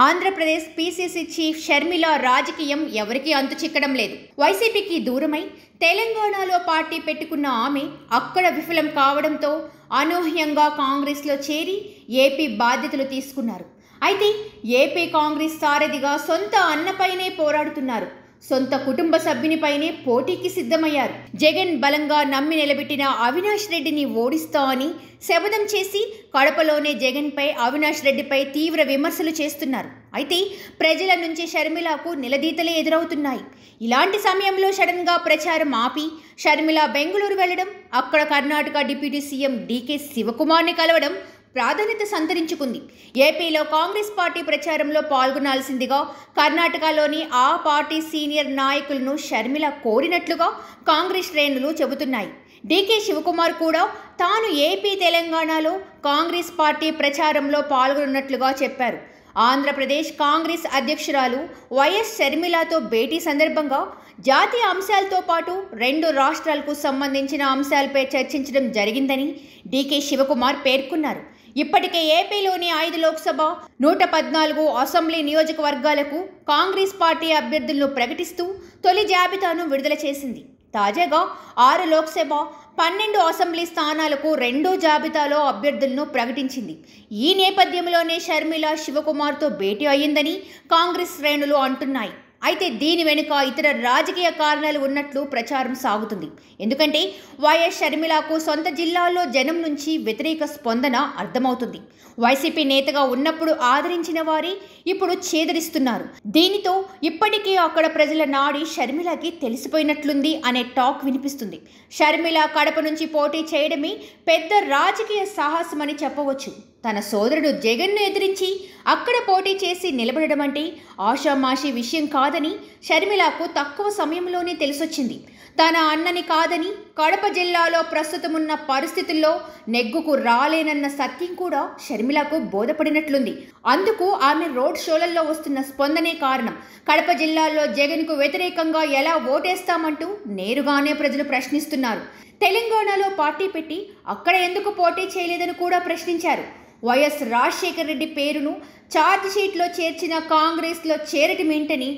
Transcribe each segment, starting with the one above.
Andhra Pradesh PCC chief Sharmila రాజకీయం ఎవరికీ అంతు చిక్కడం లేదు. వైసీపీకి దూరమై తెలంగాణలో పార్టీ పెట్టుకున్న ఆమె అక్కడ విఫలం కావడంతో అనూహ్యంగా కాంగ్రెస్లో చేరి ఏపీ బాధ్యతలు తీసుకున్నారు. అయితే ఏపీ కాంగ్రెస్ సారథిగా సొంత అన్నపైనే పోరాడుతున్నారు. సొంత కుటుంబ సభ్యునిపైనే పోటీకి సిద్ధమయ్యారు. జగన్ బలంగా నమ్మి నిలబెట్టిన అవినాష్ రెడ్డిని ఓడిస్తా అని శపథం చేసి కడపలోనే జగన్పై అవినాష్ రెడ్డిపై తీవ్ర విమర్శలు చేస్తున్నారు. అయితే ప్రజల నుంచి షర్మిలకు నిలదీతలే ఎదురవుతున్నాయి. ఇలాంటి సమయంలో సడన్గా ప్రచారం ఆపి షర్మిల బెంగళూరు వెళ్లడం, అక్కడ కర్ణాటక డిప్యూటీ సీఎం డీకే శివకుమార్ని కలవడం ప్రాధాన్యత సంతరించుకుంది. ఏపీలో కాంగ్రెస్ పార్టీ ప్రచారంలో పాల్గొనాల్సిందిగా కర్ణాటకలోని ఆ పార్టీ సీనియర్ నాయకులను షర్మిల కోరినట్లుగా కాంగ్రెస్ శ్రేణులు చెబుతున్నాయి. డీకే శివకుమార్ కూడా తాను ఏపీ తెలంగాణలో కాంగ్రెస్ పార్టీ ప్రచారంలో పాల్గొన్నట్లుగా చెప్పారు. ఆంధ్రప్రదేశ్ కాంగ్రెస్ అధ్యక్షురాలు వైఎస్ షర్మిలతో భేటీ సందర్భంగా జాతీయ అంశాలతో పాటు 2 రాష్ట్రాలకు సంబంధించిన అంశాలపై చర్చించడం జరిగిందని డీకే శివకుమార్ పేర్కొన్నారు. ఇప్పటికే ఏపీలోని 5 లోక్సభ, 114 అసెంబ్లీ నియోజకవర్గాలకు కాంగ్రెస్ పార్టీ అభ్యర్థులను ప్రకటిస్తూ తొలి జాబితాను విడుదల చేసింది. తాజాగా 6 లోక్సభ, 12 అసెంబ్లీ స్థానాలకు 2వ జాబితాలో అభ్యర్థులను ప్రకటించింది. ఈ నేపథ్యంలోనే షర్మిల శివకుమార్తో భేటీ అయ్యిందని కాంగ్రెస్ శ్రేణులు అంటున్నాయి. అయితే దీని వెనుక ఇతర రాజకీయ కారణాలు ఉన్నట్లు ప్రచారం సాగుతుంది. ఎందుకంటే వైఎస్ షర్మిలకు సొంత జిల్లాల్లో జనం నుంచి వ్యతిరేక స్పందన అర్థమవుతుంది. వైసీపీ నేతగా ఉన్నప్పుడు ఆదరించిన వారే ఇప్పుడు చేదరిస్తున్నారు. దీనితో ఇప్పటికే అక్కడ ప్రజల నాడి షర్మిలకి తెలిసిపోయినట్లుంది అనే టాక్ వినిపిస్తుంది. షర్మిల కడప నుంచి పోటీ చేయడమే పెద్ద రాజకీయ సాహసమని చెప్పవచ్చు. తన సోదరుడు జగన్ను ఎదిరించి అక్కడ పోటీ చేసి నిలబడడం అంటే ఆషామాషి విషయం కాదని షర్మిలకు తక్కువ సమయంలోనే తెలిసొచ్చింది. తన అన్నని కాదని కడప జిల్లాలో ప్రస్తుతమున్న పరిస్థితుల్లో నెగ్గుకు రాలేనన్న సత్యం కూడా షర్మిలకు బోధపడినట్లుంది. అందుకు ఆమె రోడ్ షోలలో వస్తున్న స్పందనే కారణం. కడప జిల్లాలో జగన్కు వ్యతిరేకంగా ఎలా ఓటేస్తామంటూ నేరుగానే ప్రజలు ప్రశ్నిస్తున్నారు. తెలంగాణలో పార్టీ పెట్టి అక్కడ ఎందుకు పోటీ చేయలేదని కూడా ప్రశ్నించారు. వైఎస్ రాజశేఖర రెడ్డి పేరును ఛార్జ్ షీట్లో చేర్చిన కాంగ్రెస్లో చేరటమేంటని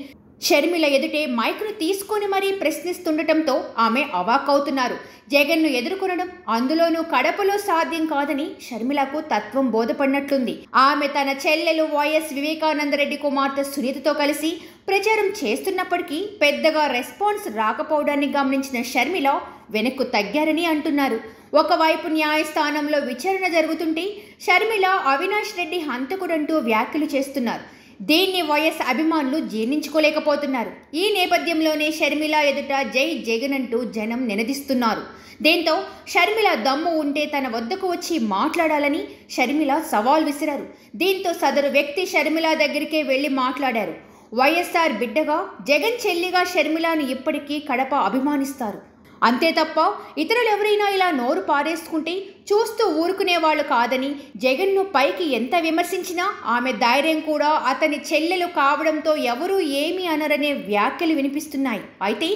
షర్మిల ఎదుటే మైక్ను తీసుకొని మరీ ప్రశ్నిస్తుండటంతో ఆమె అవాక్కవుతున్నారు. జగన్ను ఎదుర్కొనడం, అందులోనూ కడపలో సాధ్యం కాదని షర్మిలకు తత్వం బోధపడినట్లుంది. ఆమె తన చెల్లెలు వైఎస్ వివేకానందరెడ్డి కుమార్తె సునీతతో కలిసి ప్రచారం చేస్తున్నప్పటికీ పెద్దగా రెస్పాన్స్ రాకపోవడాన్ని గమనించిన షర్మిల వెనక్కు తగ్గారని అంటున్నారు. ఒకవైపు న్యాయస్థానంలో విచారణ జరుగుతుంటే షర్మిల అవినాష్ రెడ్డి హంతకుడంటూ వ్యాఖ్యలు చేస్తున్నారు. దీన్ని వైఎస్ అభిమానులు జీర్ణించుకోలేకపోతున్నారు. ఈ నేపథ్యంలోనే షర్మిల ఎదుట జై జగన్ అంటూ జనం నినదిస్తున్నారు. దీంతో షర్మిల దమ్ము ఉంటే తన వద్దకు వచ్చి మాట్లాడాలని షర్మిల సవాల్ విసిరారు. దీంతో సదరు వ్యక్తి షర్మిల దగ్గరికే వెళ్లి మాట్లాడారు. వైఎస్ఆర్ బిడ్డగా, జగన్ చెల్లిగా షర్మిలను ఇప్పటికీ కడప అభిమానిస్తారు. అంతే తప్ప ఇతరులెవరైనా ఇలా నోరు పారేసుకుంటే చూస్తూ ఊరుకునేవాళ్ళు కాదని, జగన్ను పైకి ఎంత విమర్శించినా ఆమె ధైర్యం కూడా అతని చెల్లెలు కావడంతో ఎవరూ ఏమీ అనరనే వ్యాఖ్యలు వినిపిస్తున్నాయి. అయితే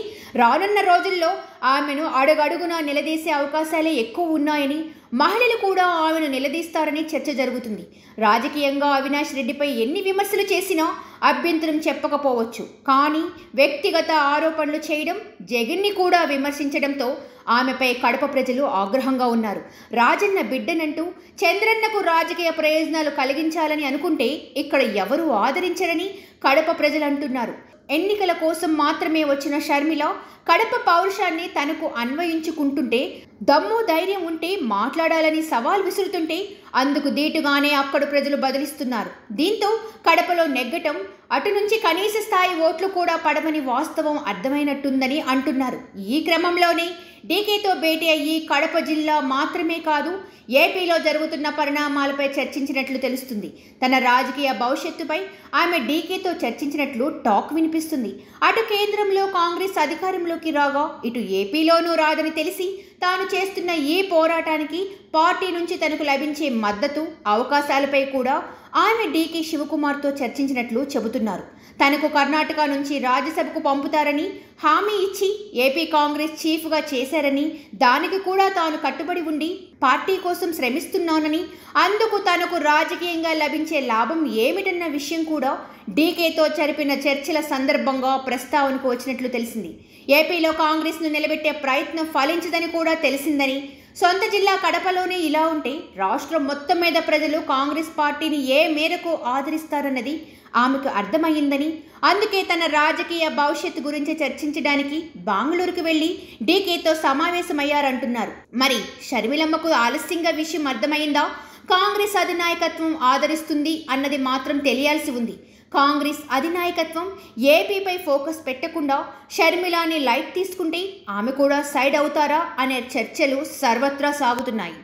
రానున్న రోజుల్లో ఆమెను అడుగడుగునా నిలదీసే అవకాశాలే ఎక్కువ ఉన్నాయని, మహిళలు కూడా ఆమెను నిలదీస్తారని చర్చ జరుగుతుంది. రాజకీయంగా అవినాష్ రెడ్డిపై ఎన్ని విమర్శలు చేసినా అభ్యంతరం చెప్పకపోవచ్చు. కానీ వ్యక్తిగత ఆరోపణలు చేయడం, జగన్ని కూడా విమర్శించడంతో ఆమెపై కడప ప్రజలు ఆగ్రహంగా ఉన్నారు. రాజన్న బిడ్డనంటూ చంద్రన్నకు రాజకీయ ప్రయోజనాలు కలిగించాలని అనుకుంటే ఇక్కడ ఎవరూ ఆదరించరని కడప ప్రజలు అంటున్నారు. ఎన్నికల కోసం మాత్రమే వచ్చిన షర్మిల కడప పౌరుషాన్ని తనకు అన్వయించుకుంటుంటే, దమ్ము ధైర్యం ఉంటే మాట్లాడాలని సవాల్ విసురుతుంటే అందుకు దీటుగానే అక్కడి ప్రజలు బదిలిస్తున్నారు. దీంతో కడపలో నెగ్గటం, అటు నుంచి కనీస స్థాయి ఓట్లు కూడా పడమని వాస్తవం అర్థమైనట్టుందని అంటున్నారు. ఈ క్రమంలోనే డీకేతో భేటీ అయ్యి కడప జిల్లా మాత్రమే కాదు, ఏపీలో జరుగుతున్న పరిణామాలపై చర్చించినట్లు తెలుస్తుంది. తన రాజకీయ భవిష్యత్తుపై ఆమె డీకేతో చర్చించినట్లు టాక్ వినిపిస్తుంది. అటు కేంద్రంలో కాంగ్రెస్ అధికారంలోకి రాగా ఇటు ఏపీలోనూ రాదని తెలిసి తాను చేస్తున్న ఈ పోరాటానికి పార్టీ నుంచి తనకు లభించే మద్దతు, అవకాశాలపై కూడా ఆమె డీకే శివకుమార్తో చర్చించినట్లు చెబుతున్నారు. తనకు కర్ణాటక నుంచి రాజ్యసభకు పంపుతారని హామీ ఇచ్చి ఏపీ కాంగ్రెస్ చీఫ్గా చేశారని, దానికి కూడా తాను కట్టుబడి ఉండి పార్టీ కోసం శ్రమిస్తున్నానని, అందుకు తనకు రాజకీయంగా లభించే లాభం ఏమిటన్న విషయం కూడా డీకేతో జరిపిన చర్చల సందర్భంగా ప్రస్తావనకు వచ్చినట్లు తెలిసింది. ఏపీలో కాంగ్రెస్ను నిలబెట్టే ప్రయత్నం ఫలించదని కూడా తెలిసిందని, సొంత జిల్లా కడపలోనే ఇలా ఉంటే రాష్ట్రం మొత్తం మీద ప్రజలు కాంగ్రెస్ పార్టీని ఏ మేరకు ఆదరిస్తారన్నది ఆమెకు అర్థమయ్యిందని, అందుకే తన రాజకీయ భవిష్యత్తు గురించి చర్చించడానికి బెంగళూరుకు వెళ్లి డీకేతో సమావేశమయ్యారంటున్నారు. మరి షర్మిలమ్మకు ఆలస్యంగా విషయం అర్థమైందా? కాంగ్రెస్ అధినాయకత్వం ఆదరిస్తుంది అన్నది మాత్రం తెలియాల్సి ఉంది. కాంగ్రెస్ అధినాయకత్వం ఏపీపై ఫోకస్ పెట్టకుండా షర్మిలాని లైట్ తీసుకుంటే ఆమె కూడా సైడ్ అవుతారా అనే చర్చలు సర్వత్రా సాగుతున్నాయి.